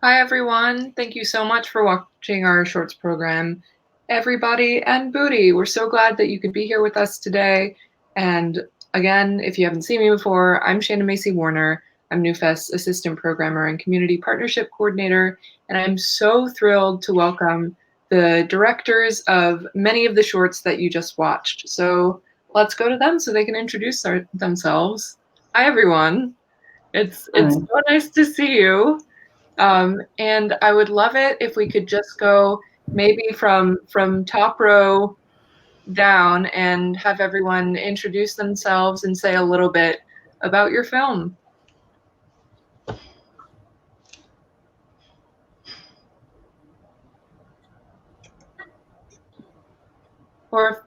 Hi, everyone. Thank you so much for watching our shorts program, Everybody and Booty. We're so glad that you could be here with us today. And again, if you haven't seen me before, I'm Shannon Macy Warner. I'm NewFest's assistant programmer and community partnership coordinator. And I'm so thrilled to welcome the directors of many of the shorts that you just watched. So let's go to them so they can introduce themselves. Hi, everyone. It's so nice to see you. And I would love it if we could just go maybe from top row down and have everyone introduce themselves and say a little bit about your film. Or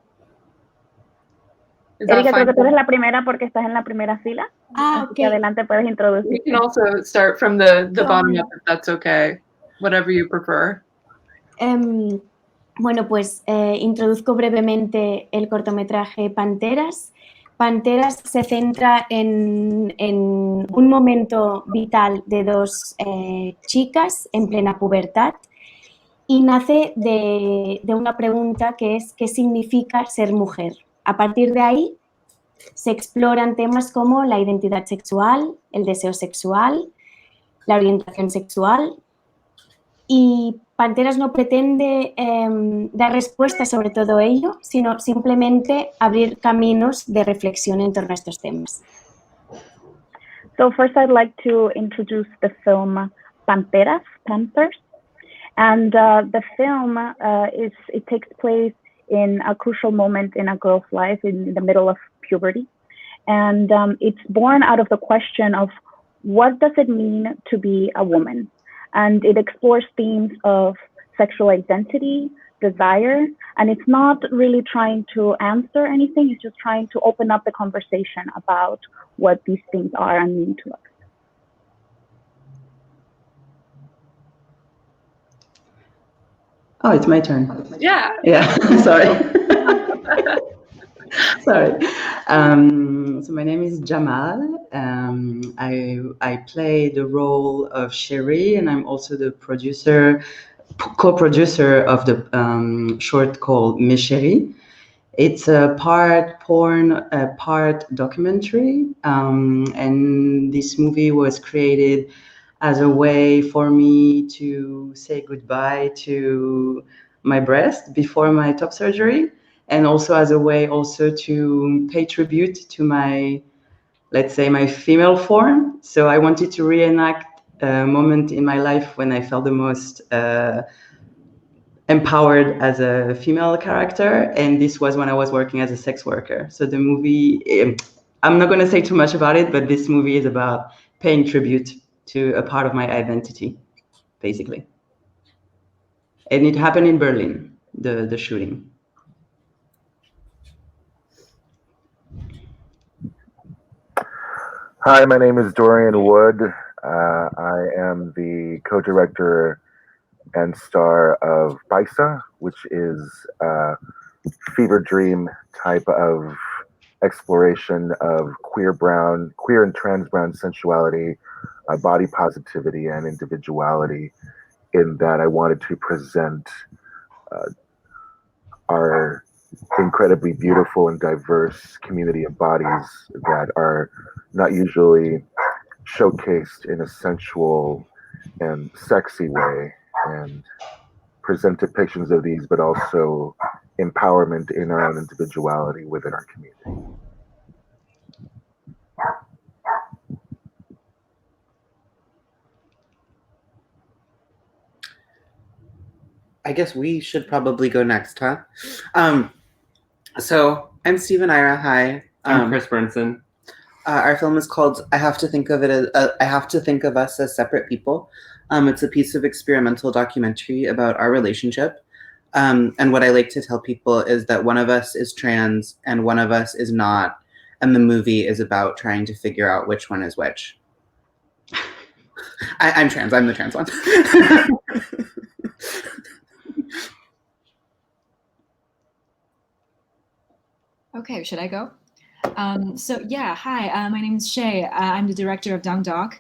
is Erika, that fine? creo que tú eres la primera porque estás en la primera fila. Así que adelante puedes introducir. We can also start from the bottom up if that's okay. Whatever you prefer. Bueno, pues introduzco brevemente el cortometraje Panteras. Panteras se centra en un momento vital de dos chicas en plena pubertad y nace de una pregunta que es ¿qué significa ser mujer? A partir de ahí se exploran temas como la identidad sexual, el deseo sexual, la orientación sexual. Y Panteras no pretende dar respuestas sobre todo ello, sino simplemente abrir caminos de reflexión en torno a estos temas. So first I'd like to introduce the film Panthers. And the film it takes place in a crucial moment in a girl's life in the middle of puberty. And it's born out of the question of what does it mean to be a woman? And it explores themes of sexual identity, desire, and it's not really trying to answer anything, it's just trying to open up the conversation about what these things are and mean to us. Oh, it's my turn. Yeah. Yeah, sorry. Sorry. So my name is Jamal. I play the role of Sherry, and I'm also the co-producer of the short called Mes Chéries. It's a part porn, a part documentary, and this movie was created as a way for me to say goodbye to my breast before my top surgery, and also as a way also to pay tribute to my, let's say, my female form. So I wanted to reenact a moment in my life when I felt the most empowered as a female character, and this was when I was working as a sex worker. So the movie, I'm not going to say too much about it, but this movie is about paying tribute to a part of my identity, basically. And it happened in Berlin, the shooting. Hi, my name is Dorian Wood. I am the co-director and star of Baisa, which is a fever dream type of exploration of queer and trans brown sensuality, body positivity, and individuality, in that I wanted to present our incredibly beautiful and diverse community of bodies that are not usually showcased in a sensual and sexy way, and present depictions of these, but also empowerment in our own individuality within our community. I guess we should probably go next, huh? So I'm Stephen Ira. Hi. I'm Chris Burnson. Our film is called I Have to Think of Us as Separate People. It's a piece of experimental documentary about our relationship. And what I like to tell people is that one of us is trans and one of us is not. And the movie is about trying to figure out which one is which. I'm trans. I'm the trans one. Okay, should I go? So yeah, hi, my name is Shay. I'm the director of Dung Dog.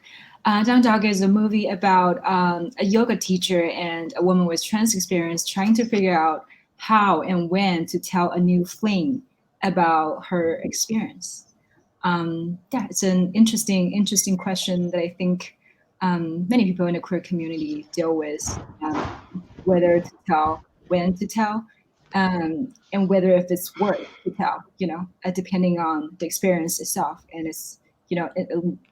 Down Dog is a movie about a yoga teacher and a woman with trans experience trying to figure out how and when to tell a new fling about her experience. Yeah, it's an interesting question that I think many people in the queer community deal with, whether to tell, when to tell, and whether if it's worth to tell, depending on the experience itself. And it's,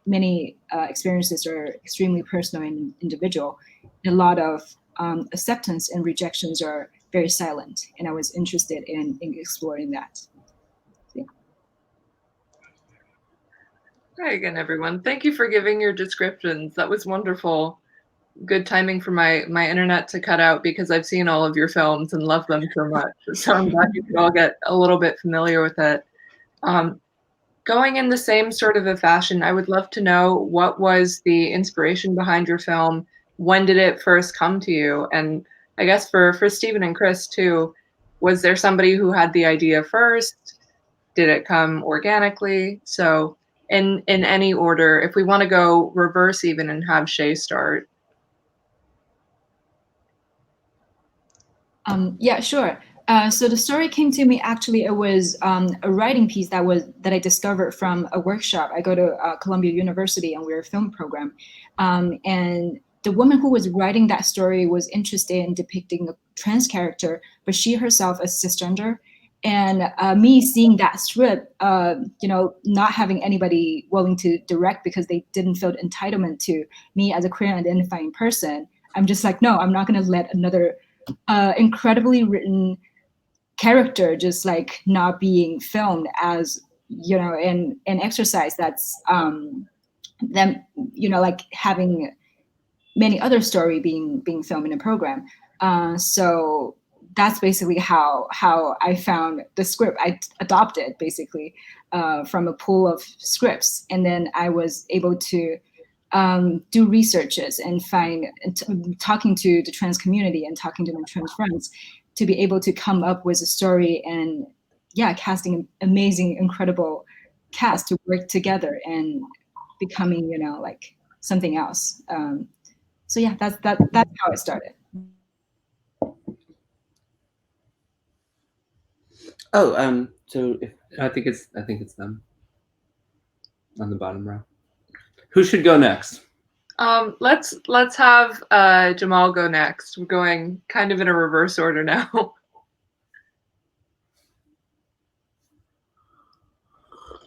many experiences are extremely personal and individual. A lot of acceptance and rejections are very silent. And I was interested in exploring that. Hi again, everyone. Thank you for giving your descriptions. That was wonderful. Good timing for my internet to cut out because I've seen all of your films and love them so much. So I'm glad you could all get a little bit familiar with it. Going in the same sort of a fashion, I would love to know what was the inspiration behind your film? When did it first come to you? And I guess for Stephen and Chris too, was there somebody who had the idea first? Did it come organically? So in any order, if we want to go reverse even and have Shay start. Yeah, sure. So the story came to me, actually, it was a writing piece that I discovered from a workshop. I go to Columbia University and we're a film program. And the woman who was writing that story was interested in depicting a trans character, but she herself is cisgender. And me seeing that script, not having anybody willing to direct because they didn't feel entitlement to me as a queer identifying person, I'm just like, no, I'm not going to let another incredibly written character just like not being filmed as, an exercise that's them, like having many other story being filmed in a program. So that's basically how I found the script. I adopted basically from a pool of scripts, and then I was able to do researches and talking to the trans community and talking to my trans friends to be able to come up with a story, and casting an amazing, incredible cast to work together and becoming, like something else. So yeah, that's how it started. Oh, so if I think it's them on the bottom row. Who should go next? Let's have Jamal go next. We're going kind of in a reverse order now.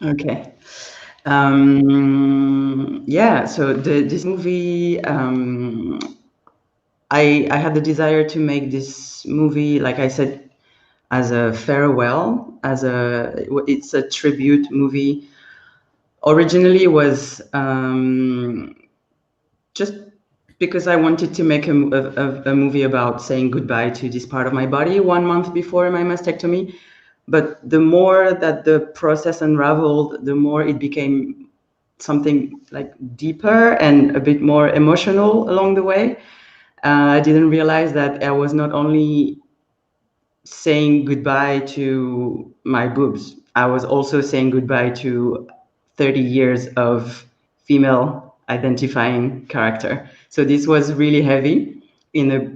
Okay. Yeah, so this movie, I had the desire to make this movie, like I said, as a farewell, it's a tribute movie. Originally was just because I wanted to make a movie about saying goodbye to this part of my body 1 month before my mastectomy. But the more that the process unraveled, the more it became something like deeper and a bit more emotional along the way. I didn't realize that I was not only saying goodbye to my boobs, I was also saying goodbye to 30 years of female identifying character. So this was really heavy in a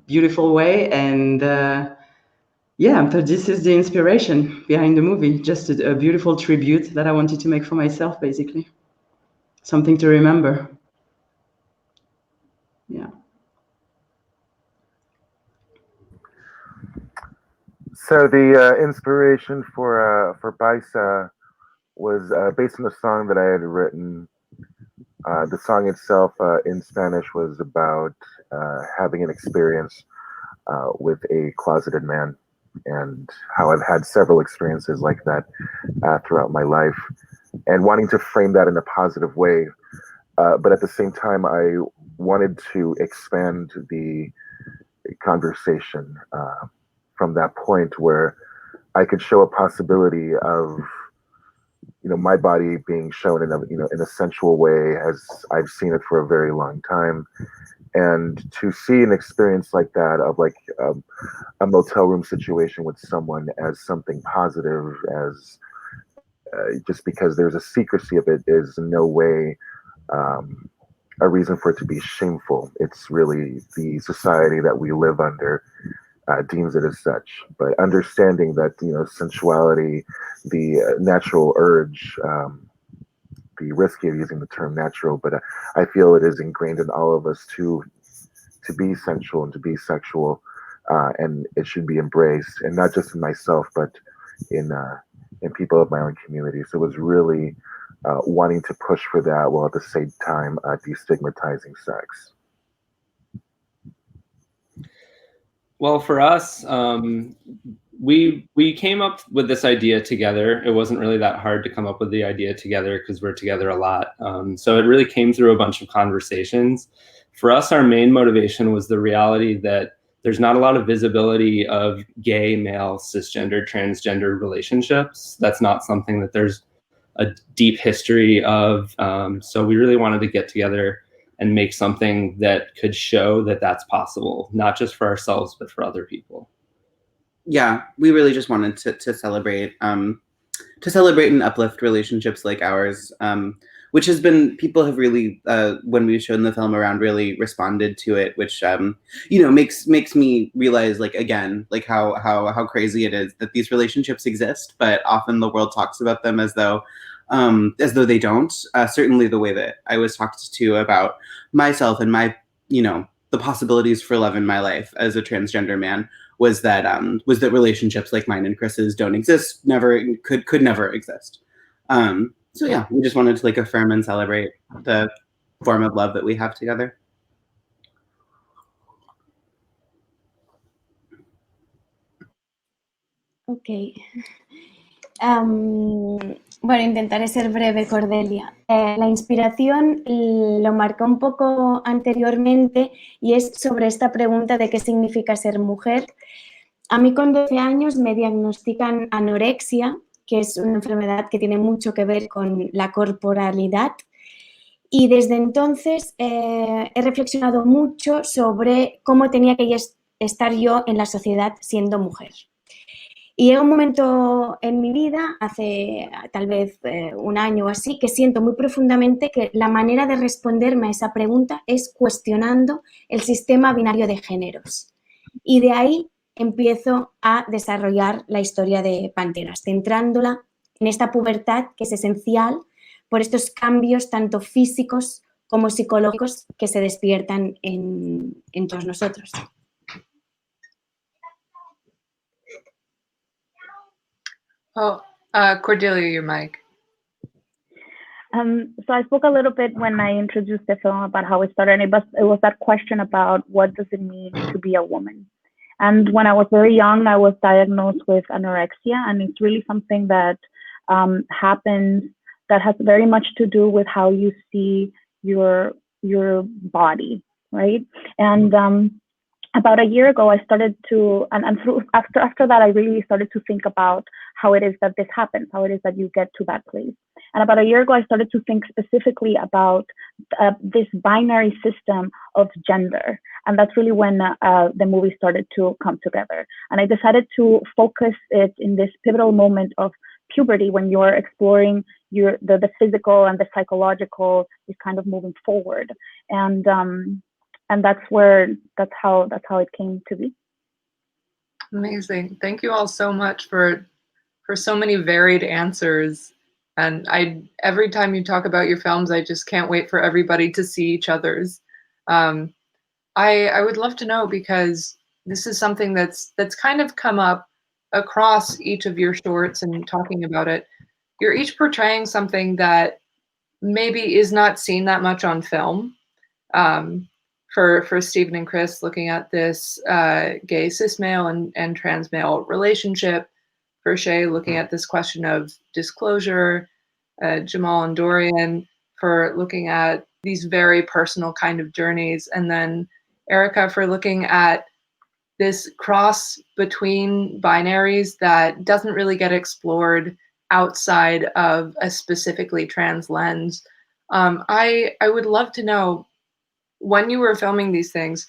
beautiful way. And so this is the inspiration behind the movie, just a beautiful tribute that I wanted to make for myself, basically. Something to remember. Yeah. So the inspiration for Baisa was based on a song that I had written. The song itself in Spanish was about having an experience with a closeted man, and how I've had several experiences like that throughout my life, and wanting to frame that in a positive way. But at the same time, I wanted to expand the conversation from that point where I could show a possibility of, my body being shown in a sensual way as I've seen it for a very long time. And to see an experience like that of like a motel room situation with someone as something positive, as just because there's a secrecy of it is in no way a reason for it to be shameful. It's really the society that we live under deems it as such. But understanding that, you know, sensuality, the natural urge, be risky of using the term natural, but I feel it is ingrained in all of us to be sensual and to be sexual, and it should be embraced, and not just in myself, but in people of my own community. So it was really wanting to push for that while at the same time destigmatizing sex. Well, for us, we came up with this idea together. It wasn't really that hard to come up with the idea together because we're together a lot. So it really came through a bunch of conversations. For us, our main motivation was the reality that there's not a lot of visibility of gay, male, cisgender, transgender relationships. That's not something that there's a deep history of. So we really wanted to get together and make something that could show that that's possible, not just for ourselves, but for other people. Yeah, we really just wanted to celebrate and uplift relationships like ours, which has been, people have really, when we've shown the film around, really responded to it, which you know, makes me realize, like, again, like how crazy it is that these relationships exist, but often the world talks about them as though they don't. Certainly the way that I was talked to about myself and my, you know, the possibilities for love in my life as a transgender man was that relationships like mine and Chris's don't exist, never could never exist. So yeah, we just wanted to like affirm and celebrate the form of love that we have together. Ok. Bueno, intentaré ser breve, Cordelia. La inspiración lo marcó un poco anteriormente y es sobre esta pregunta de qué significa ser mujer. A mí con 12 años me diagnostican anorexia, que es una enfermedad que tiene mucho que ver con la corporalidad. Y desde entonces he reflexionado mucho sobre cómo tenía que estar yo en la sociedad siendo mujer. Y llega un momento en mi vida, hace tal vez un año o así, que siento muy profundamente que la manera de responderme a esa pregunta es cuestionando el sistema binario de géneros. Y de ahí empiezo a desarrollar la historia de Panteras, centrándola en esta pubertad que es esencial por estos cambios tanto físicos como psicológicos que se despiertan en todos nosotros. Oh, Cordelia, your mic. So I spoke a little bit when I introduced the film about how it started, and it was that question about what does it mean to be a woman. And when I was very young, I was diagnosed with anorexia, and it's really something that happens that has very much to do with how you see your body, right? And about a year ago, I started to, and after that, I really started to think about how it is that this happens, how it is that you get to that place. And about a year ago, I started to think specifically about this binary system of gender. And that's really when the movie started to come together. And I decided to focus it in this pivotal moment of puberty, when you're exploring the physical and the psychological is kind of moving forward. And that's how it came to be. Amazing. Thank you all so much for so many varied answers. And every time you talk about your films, I just can't wait for everybody to see each other's. I would love to know, because this is something that's kind of come up across each of your shorts and talking about it. You're each portraying something that maybe is not seen that much on film. For Stephen and Chris, looking at this gay cis male and trans male relationship. For Shay, looking at this question of disclosure. Jamal and Dorian, for looking at these very personal kind of journeys. And then Erica, for looking at this cross between binaries that doesn't really get explored outside of a specifically trans lens. I would love to know, when you were filming these things,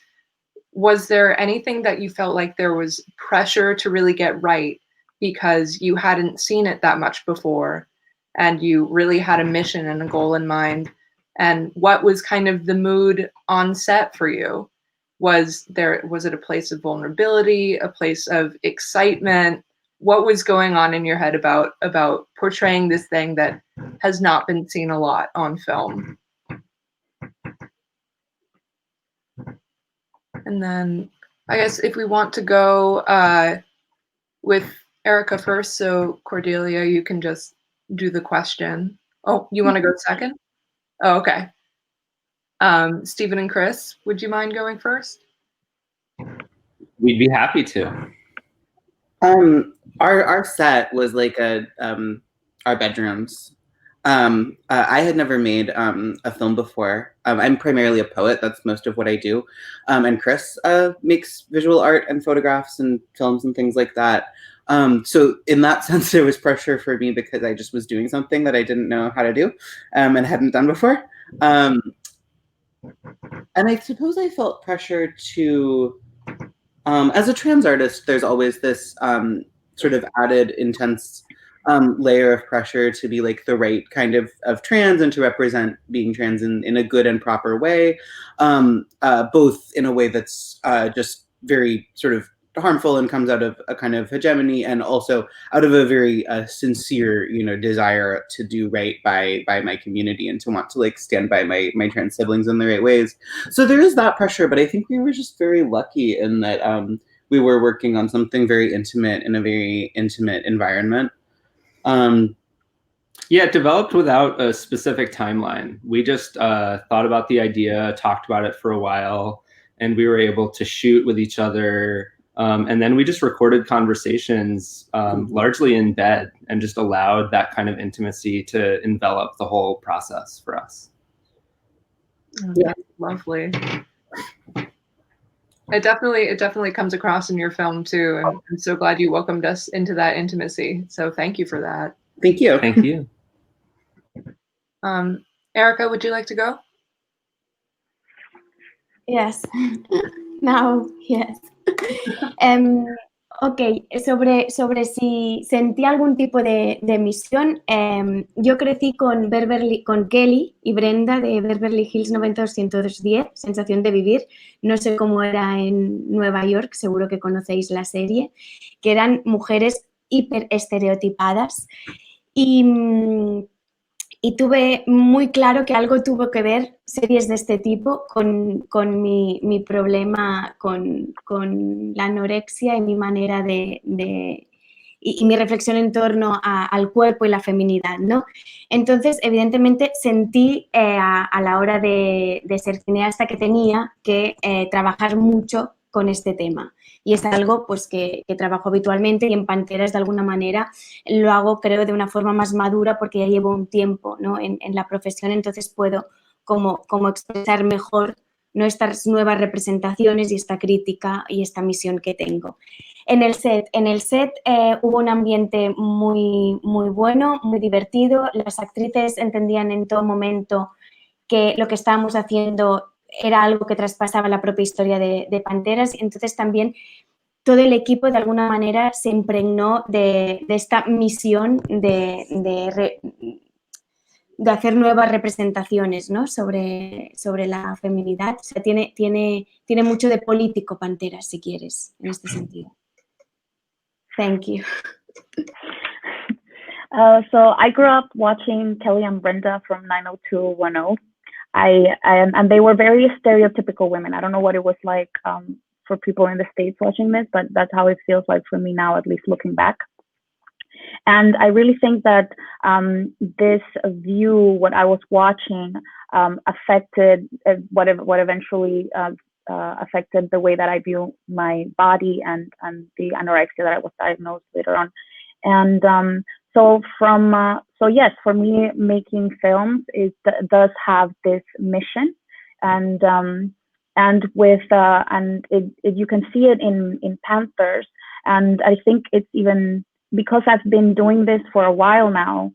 was there anything that you felt like there was pressure to really get right because you hadn't seen it that much before and you really had a mission and a goal in mind? And what was kind of the mood on set for you? Was it a place of vulnerability, a place of excitement? What was going on in your head about portraying this thing that has not been seen a lot on film? And then I guess if we want to go with Erica first, so Cordelia, you can just do the question. Oh, you want to go second? Oh, okay. Stephen and Chris, would you mind going first? We'd be happy to. Our set was like our bedrooms. I had never made a film before. I'm primarily a poet. That's most of what I do. And Chris makes visual art and photographs and films and things like that. So in that sense, there was pressure for me because I just was doing something that I didn't know how to do and hadn't done before. And I suppose I felt pressure to, as a trans artist, there's always this sort of added intense layer of pressure to be like the right kind of trans and to represent being trans in a good and proper way, both in a way that's just very sort of harmful and comes out of a kind of hegemony, and also out of a very sincere, desire to do right by my community and to want to like stand by my trans siblings in the right ways. So there is that pressure, but I think we were just very lucky in that we were working on something very intimate in a very intimate environment. Yeah, it developed without a specific timeline. We just thought about the idea, talked about it for a while, and we were able to shoot with each other. And then we just recorded conversations largely in bed and just allowed that kind of intimacy to envelop the whole process for us. Yeah, lovely. It definitely comes across in your film too. And I'm so glad you welcomed us into that intimacy. So thank you for that. Thank you. Thank you. Erica, would you like to go? Yes. Now, yes. Ok, sobre si sentí algún tipo de misión, yo crecí con Kelly y Brenda de Beverly Hills 90210, Sensación de Vivir. No sé cómo era en Nueva York, seguro que conocéis la serie, que eran mujeres hiper estereotipadas y tuve muy claro que algo tuvo que ver, series de este tipo, con mi problema con la anorexia y mi manera y mi reflexión en torno al cuerpo y la feminidad, ¿no? Entonces, evidentemente, sentí a la hora de ser cineasta que tenía que trabajar mucho con este tema. Y es algo pues, que trabajo habitualmente, y en Panteras de alguna manera lo hago, creo, de una forma más madura porque ya llevo un tiempo, ¿no? en la profesión, entonces puedo como expresar mejor, ¿no? Estas nuevas representaciones y esta crítica y esta misión que tengo. En el set hubo un ambiente muy, muy bueno, muy divertido. Las actrices entendían en todo momento que lo que estábamos haciendo era algo que traspasaba la propia historia de Panteras, y entonces también todo el equipo de alguna manera se impregnó de esta misión de hacer nuevas representaciones, ¿no? sobre la feminidad. O sea, tiene mucho de político Panteras, si quieres, en este sentido. Thank you. So I grew up watching Kelly and Brenda from 90210. And they were very stereotypical women. I don't know what it was like for people in the States watching this, but that's how it feels like for me now, at least looking back. And I really think that this view, what I was watching, affected what eventually affected the way that I view my body and the anorexia that I was diagnosed later on. And so yes, for me, making films does have this mission, and you can see it in Panthers, and I think it's even because I've been doing this for a while now.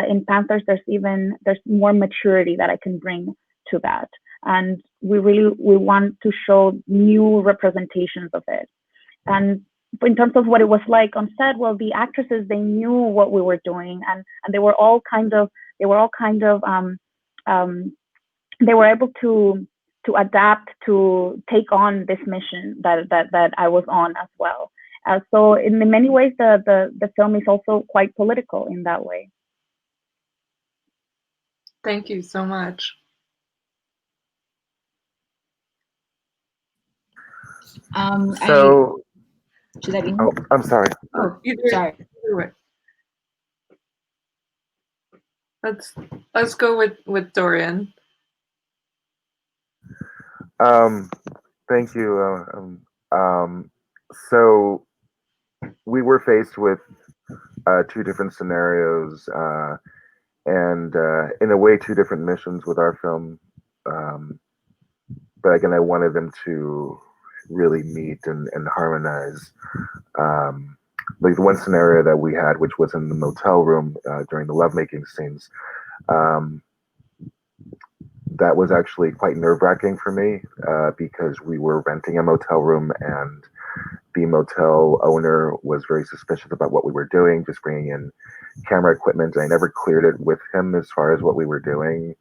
In Panthers, there's more maturity that I can bring to that, and we want to show new representations of it. And in terms of what it was like on set, well, the actresses, they knew what we were doing, and they were all kind of they were able to adapt to take on this mission that I was on as well. So in many ways, the film is also quite political in that way. Thank you so much. Should I be? Oh, I'm sorry. Oh, sorry. Let's go with Dorian. Thank you. So we were faced with two different scenarios, and in a way, two different missions with our film. But again, I wanted them to really meet and harmonize. Like the one scenario that we had, which was in the motel room during the lovemaking scenes, that was actually quite nerve-wracking for me because we were renting a motel room and the motel owner was very suspicious about what we were doing, just bringing in camera equipment. I never cleared it with him as far as what we were doing,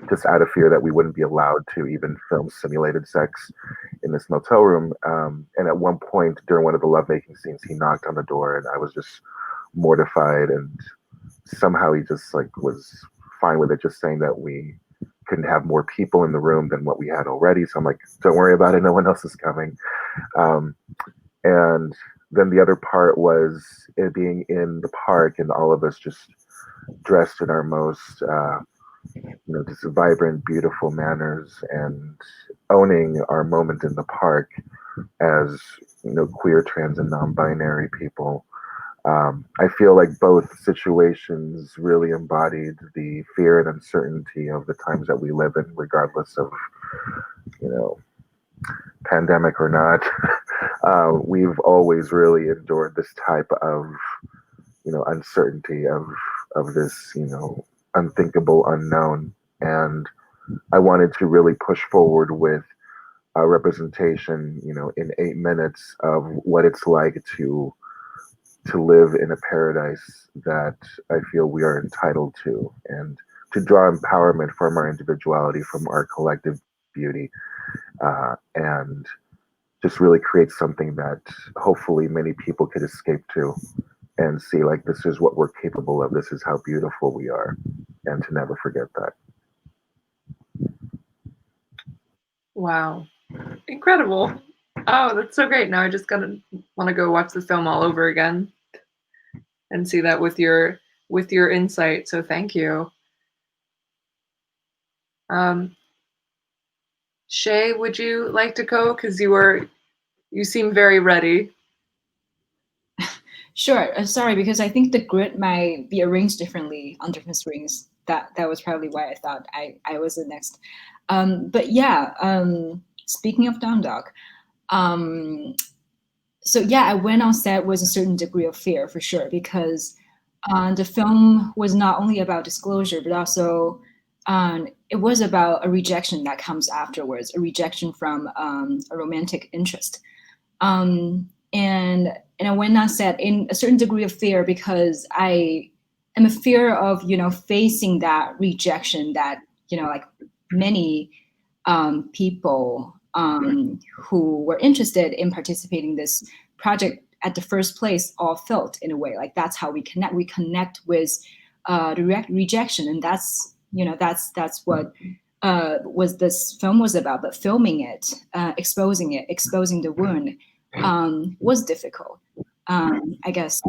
just out of fear that we wouldn't be allowed to even film simulated sex in this motel room. And at one point during one of the lovemaking scenes, he knocked on the door and I was just mortified, and somehow he just like was fine with it, just saying that we couldn't have more people in the room than what we had already. So I'm like, don't worry about it, no one else is coming. And then the other part was it being in the park and all of us just dressed in our most just vibrant, beautiful manners and owning our moment in the park as queer, trans, and non-binary people. I feel like both situations really embodied the fear and uncertainty of the times that we live in, regardless of, pandemic or not. We've always really endured this type of, uncertainty of this, unthinkable unknown. And I wanted to really push forward with a representation, in 8 minutes of what it's like to live in a paradise that I feel we are entitled to, and to draw empowerment from our individuality, from our collective beauty, and just really create something that hopefully many people could escape to and see, like, this is what we're capable of, this is how beautiful we are, and to never forget that. Wow. Incredible. Oh, that's so great. Now I just want to go watch the film all over again and see that with your insight. So thank you. Shay, would you like to go? Because you seem very ready. Sure. Sorry, because I think the grid might be arranged differently on different screens. That was probably why I thought I was the next. But yeah, speaking of Down Dog, so yeah, I went on set with a certain degree of fear for sure, because the film was not only about disclosure, but also it was about a rejection that comes afterwards, a rejection from a romantic interest. And I went on set in a certain degree of fear because I am a fear of, facing that rejection that, like many people who were interested in participating in this project at the first place all felt, in a way. Like, that's how we connect. We connect with the rejection, and that's what was this film was about. But filming it, exposing the wound, was difficult, I guess.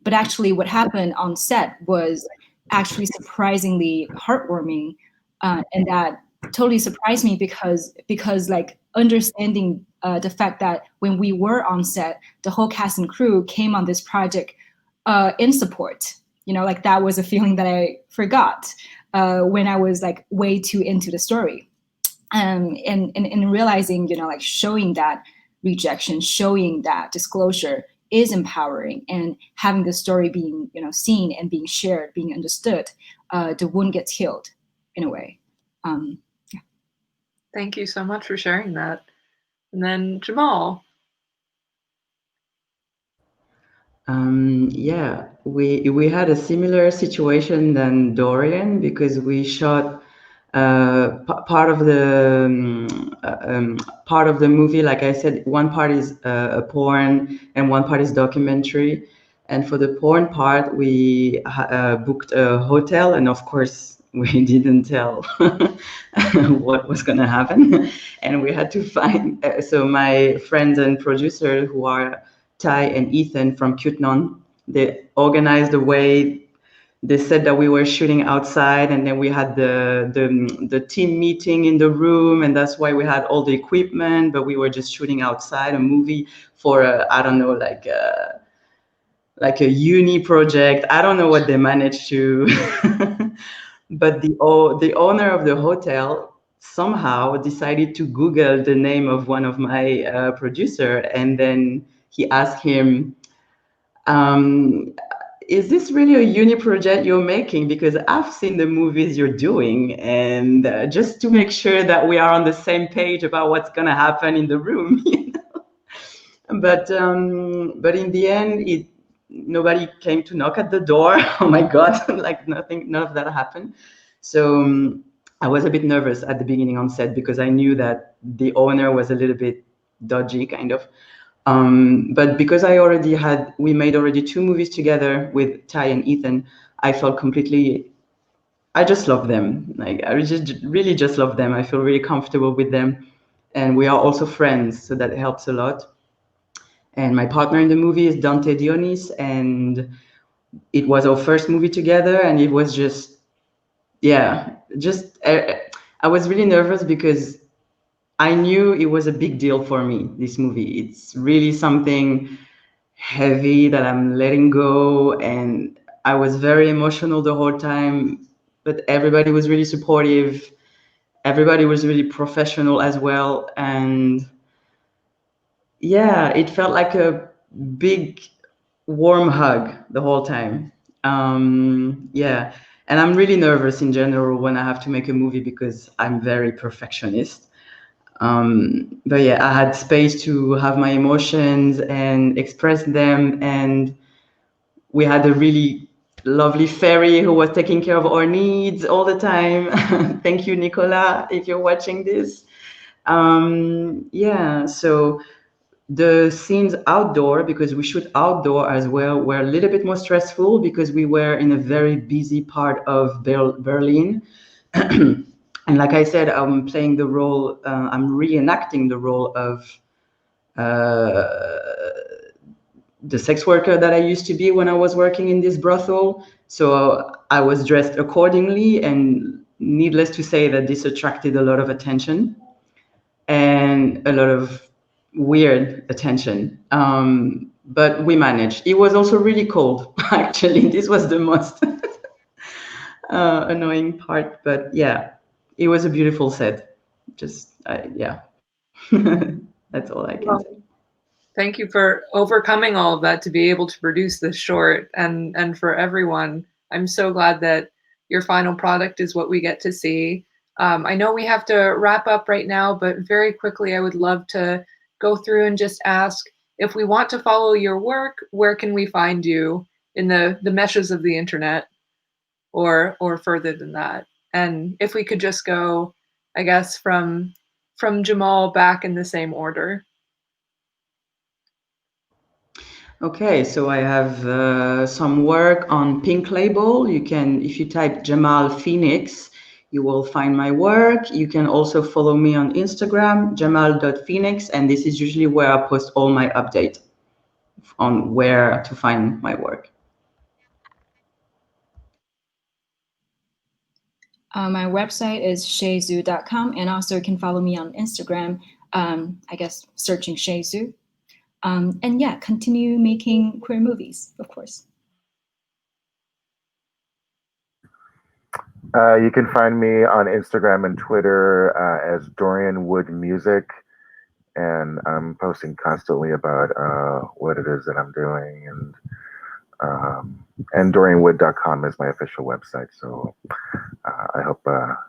But actually, what happened on set was actually surprisingly heartwarming, and that totally surprised me because like understanding the fact that when we were on set, the whole cast and crew came on this project in support. Like, that was a feeling that I forgot when I was like way too into the story, and realizing, like, showing that rejection, showing that disclosure is empowering, and having the story being seen and being shared, being understood, the wound gets healed in a way. Yeah. Thank you so much for sharing that. And then Jamal. Yeah, we had a similar situation than Dorian, because we shot part of the movie, like I said, one part is a porn and one part is documentary. And for the porn part, we booked a hotel, and of course, we didn't tell what was going to happen. And we had to find, so my friends and producer, who are Ty and Ethan from Cutnon, they organized a way. They said that we were shooting outside, and then we had the team meeting in the room, and that's why we had all the equipment, but we were just shooting outside a movie for I don't know, like a uni project. I don't know what they managed to, but the owner of the hotel somehow decided to Google the name of one of my producer, and then he asked him, is this really a uni project you're making? Because I've seen the movies you're doing, and just to make sure that we are on the same page about what's going to happen in the room. You know? But in the end, nobody came to knock at the door. Oh my God, like none of that happened. So I was a bit nervous at the beginning on set because I knew that the owner was a little bit dodgy, kind of. But because we made already 2 movies together with Ty and Ethan, I felt I just love them. Like, I really just love them. I feel really comfortable with them. And we are also friends, so that helps a lot. And my partner in the movie is Dante Dionis, and it was our first movie together, and it was I was really nervous because I knew it was a big deal for me, this movie. It's really something heavy that I'm letting go, and I was very emotional the whole time, but everybody was really supportive. Everybody was really professional as well. And yeah, it felt like a big warm hug the whole time. Yeah. And I'm really nervous in general when I have to make a movie because I'm very perfectionist. But yeah, I had space to have my emotions and express them. And we had a really lovely fairy who was taking care of our needs all the time. Thank you, Nicola, if you're watching this. Yeah, so the scenes outdoor, because we shoot outdoor as well, were a little bit more stressful because we were in a very busy part of Berlin. And like I said, I'm playing the role, I'm reenacting the role of the sex worker that I used to be when I was working in this brothel. So I was dressed accordingly, and needless to say that this attracted a lot of attention and a lot of weird attention. But we managed. It was also really cold, actually. This was the most annoying part, but yeah, it was a beautiful set. Yeah, that's all I can say. Thank you for overcoming all of that to be able to produce this short, and for everyone. I'm so glad that your final product is what we get to see. I know we have to wrap up right now, but very quickly, I would love to go through and just ask, if we want to follow your work, where can we find you in the meshes of the internet, or further than that? And if we could just go, I guess, from Jamal back in the same order. Okay, so I have some work on Pink Label. You can, if you type Jamal Phoenix, you will find my work. You can also follow me on Instagram, jamal.phoenix, and this is usually where I post all my updates on where to find my work. My website is shayzhu.com, and also you can follow me on Instagram, I guess searching shayzhu. And yeah, continue making queer movies, of course. You can find me on Instagram and Twitter as Dorian Wood Music, and I'm posting constantly about what it is that I'm doing, and DorianWood.com is my official website. So I hope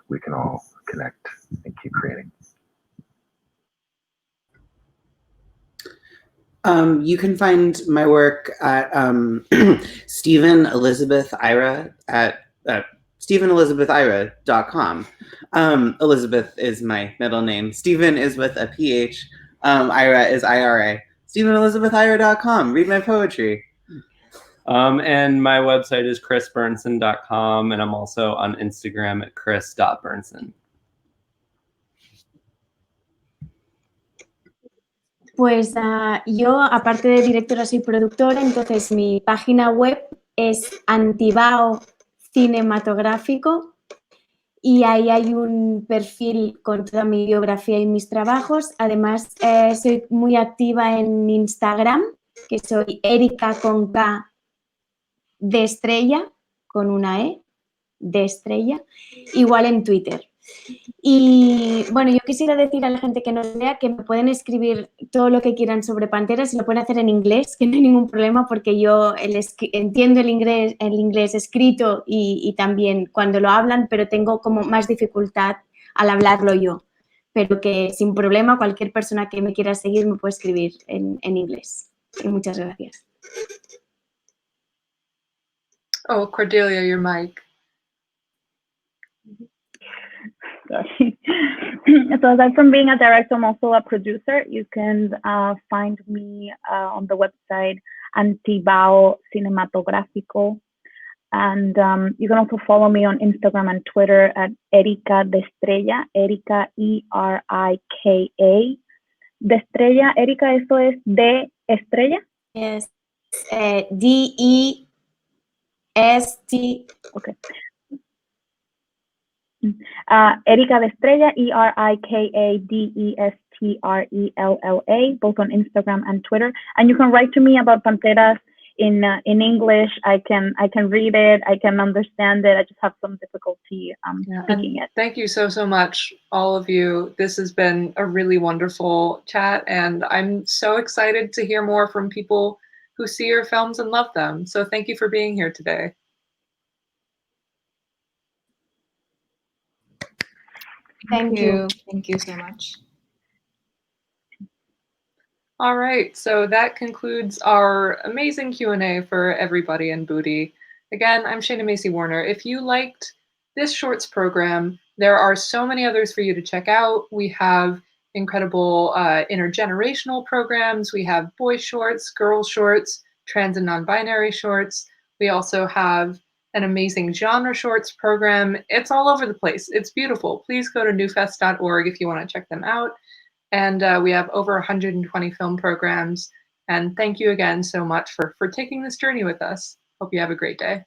we can all connect and keep creating. You can find my work at Stephen Elizabeth Ira at StephenElizabethIra.com. Elizabeth is my middle name. Stephen is with a PH. Ira is IRA. StephenElizabethIra.com. Read my poetry. And my website is chrisburnson.com, and I'm also on Instagram at chris.burnson. Pues yo, aparte de directora, soy productora, entonces mi página web es Antibao Cinematográfico y ahí hay un perfil con toda mi biografía y mis trabajos. Además, soy muy activa en Instagram, que soy Erika con K de estrella, con una E, de estrella, igual en Twitter. Y bueno, yo quisiera decir a la gente que nos vea que me pueden escribir todo lo que quieran sobre panteras y lo pueden hacer en inglés, que no hay ningún problema porque yo entiendo el inglés escrito y también cuando lo hablan, pero tengo como más dificultad al hablarlo yo. Pero que sin problema cualquier persona que me quiera seguir me puede escribir en inglés. Y muchas gracias. Oh, Cordelia, your mic. So aside from being a director, I'm also a producer. You can find me on the website Antibao Cinematográfico. And you can also follow me on Instagram and Twitter at Erika de Estrella, Erika E-R-I-K-A. De Estrella, Erika, ¿esto es de Estrella? Yes. D-E-S-T. Okay. Erika de Estrella, ERIKADESTRELLA, both on Instagram and Twitter. And you can write to me about Panteras in English. I can read it. I can understand it. I just have some difficulty speaking it. Thank you so much, all of you. This has been a really wonderful chat, and I'm so excited to hear more from people who see your films and love them. So thank you for being here today. Thank you. Thank you so much. All right, so that concludes our amazing Q&A for everybody in Booty. Again, I'm Shana Macy Warner. If you liked this shorts program, there are so many others for you to check out. We have incredible intergenerational programs. We have boy shorts, girl shorts, trans and non-binary shorts. We also have an amazing genre shorts program. It's all over the place. It's beautiful. Please go to newfest.org if you want to check them out. And we have over 120 film programs. And thank you again so much for taking this journey with us. Hope you have a great day.